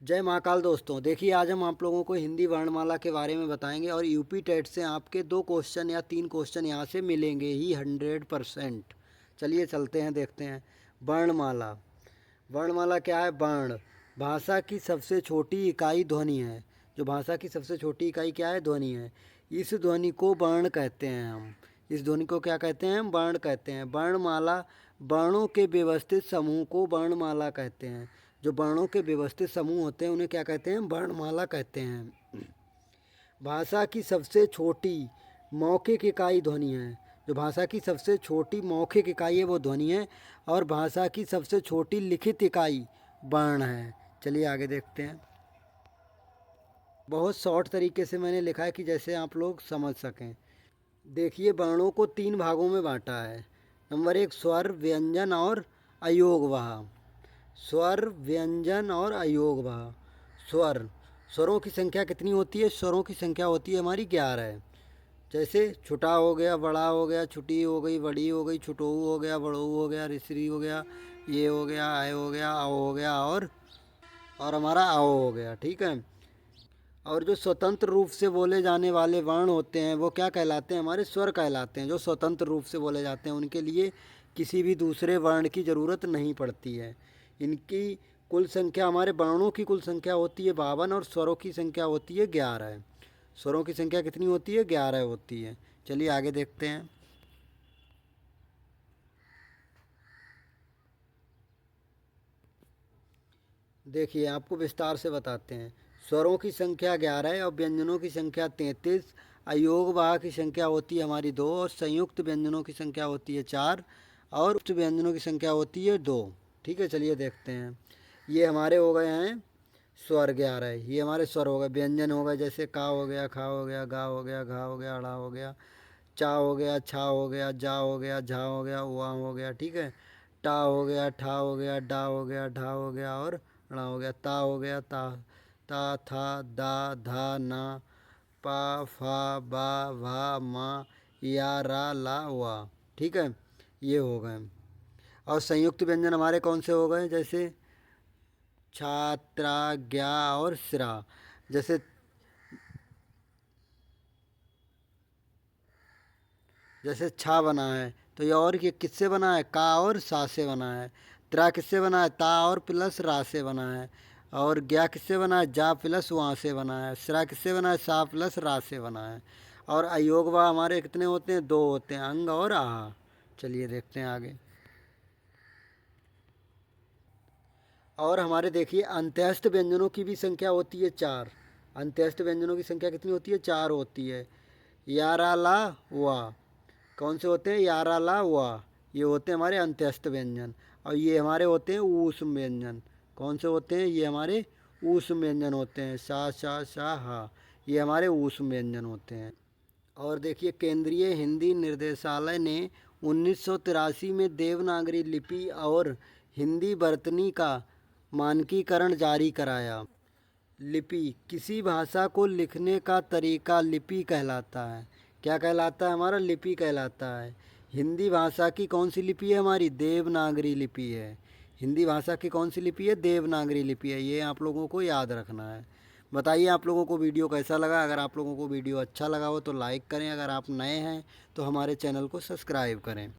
जय महाकाल दोस्तों। देखिए, आज हम आप लोगों को हिंदी वर्णमाला के बारे में बताएंगे और यूपी टेट से आपके 2 क्वेश्चन या 3 क्वेश्चन यहाँ से मिलेंगे ही 100%। चलिए चलते हैं, देखते हैं। वर्णमाला। वर्णमाला क्या है? वर्ण भाषा की सबसे छोटी इकाई ध्वनि है। जो भाषा की सबसे छोटी इकाई क्या है? ध्वनि है। इस ध्वनि को वर्ण कहते हैं हम। इस ध्वनि को क्या कहते हैं? हम वर्ण कहते हैं। वर्णमाला वर्णों के व्यवस्थित समूह को वर्णमाला कहते हैं। जो वर्णों के व्यवस्थित समूह होते हैं उन्हें क्या कहते हैं? वर्णमाला कहते हैं। भाषा की सबसे छोटी मौखिक इकाई ध्वनि है। जो भाषा की सबसे छोटी मौखिक इकाई है वो ध्वनि है। और भाषा की सबसे छोटी लिखित इकाई वर्ण है। चलिए आगे देखते हैं। बहुत शॉर्ट तरीके से मैंने लिखा है कि जैसे आप लोग समझ सकें। देखिए, वर्णों को 3 भागों में बांटा है। नंबर 1, स्वर, व्यंजन और अयोगवाह। स्वर, व्यंजन और अयोगवाह। स्वर, स्वरों की संख्या कितनी होती है? स्वरों की संख्या होती है हमारी 11। जैसे छोटा हो गया, बड़ा हो गया, छुटी हो गई, बड़ी हो गई, छुटोऊ हो गया, बड़ोऊ हो गया, ऋषि हो गया, ये हो गया, आय हो गया, आओ हो गया, और हमारा आओ हो गया। ठीक है। और जो स्वतंत्र रूप से बोले जाने वाले वर्ण होते हैं वो क्या कहलाते हैं? हमारे स्वर कहलाते हैं। जो स्वतंत्र रूप से बोले जाते हैं उनके लिए किसी भी दूसरे वर्ण की ज़रूरत नहीं पड़ती है। इनकी कुल संख्या, हमारे वर्णों की कुल संख्या होती है 52 और स्वरों की संख्या होती है 11। स्वरों की संख्या कितनी होती है? 11 होती है। चलिए आगे देखते हैं। देखिए, आपको विस्तार से बताते हैं। स्वरों की संख्या 11 है और व्यंजनों की संख्या 33। अयोगवाह की संख्या होती है हमारी 2 और संयुक्त व्यंजनों की संख्या होती है 4 और उक्त व्यंजनों की संख्या होती है 2। ठीक है, चलिए देखते हैं। ये हमारे हो गए हैं स्वर 11। ये हमारे स्वर हो गए। व्यंजन हो गए, जैसे का हो गया, खा हो गया, गा हो गया, घा हो गया, अड़ा हो गया, चा हो गया, छा हो गया, जा हो गया, झा हो गया, उआ हो गया। ठीक है। टा हो गया, ठा हो गया, डा हो गया, ढा हो गया और णा हो गया। ता हो गया, ता ता था, दा, धा, ना, पा, फा, बा, भा, मा, या, रा, ला, वा। ठीक है, ये हो गए। और संयुक्त व्यंजन हमारे कौन से हो गए? जैसे छात्रा, ज्ञा और सिरा। जैसे जैसे छा बना है तो ये और ये किससे बना है? का और सा से बना है। त्रा किससे बना है? ता और प्लस रा से बना है। और ज्ञा किससे बना है? जा प्लस वहाँ से बना है। सिरा किससे बना है? सा प्लस रा से बना है। और अयोगवा हमारे कितने होते हैं? 2 होते हैं, अंग और आहा। चलिए देखते हैं आगे। और हमारे देखिए, अंत्यस्थ व्यंजनों की भी संख्या होती है 4। अंत्यस्थ व्यंजनों की संख्या कितनी होती है? 4 होती है। यारा, ला, वा। कौन से होते हैं? यारा, ला, वा। ये होते हैं हमारे अंत्यस्थ व्यंजन। और ये हमारे होते हैं ऊष्म व्यंजन। कौन से होते हैं? ये हमारे ऊष्म व्यंजन होते हैं। सा, शा, शा, हा। ये हमारे ऊष्म व्यंजन होते हैं। और देखिए, केंद्रीय हिंदी निर्देशालय ने 1983 में देवनागरी लिपि और हिंदी वर्तनी का मानकीकरण जारी कराया। लिपि, किसी भाषा को लिखने का तरीका लिपि कहलाता है। क्या कहलाता है? हमारा लिपि कहलाता है। हिंदी भाषा की कौन सी लिपि है? हमारी देवनागरी लिपि है। हिंदी भाषा की कौन सी लिपि है? देवनागरी लिपि है। ये आप लोगों को याद रखना है। बताइए आप लोगों को वीडियो कैसा लगा। अगर आप लोगों को वीडियो अच्छा लगा हो तो लाइक करें। अगर आप नए हैं तो हमारे चैनल को सब्सक्राइब करें।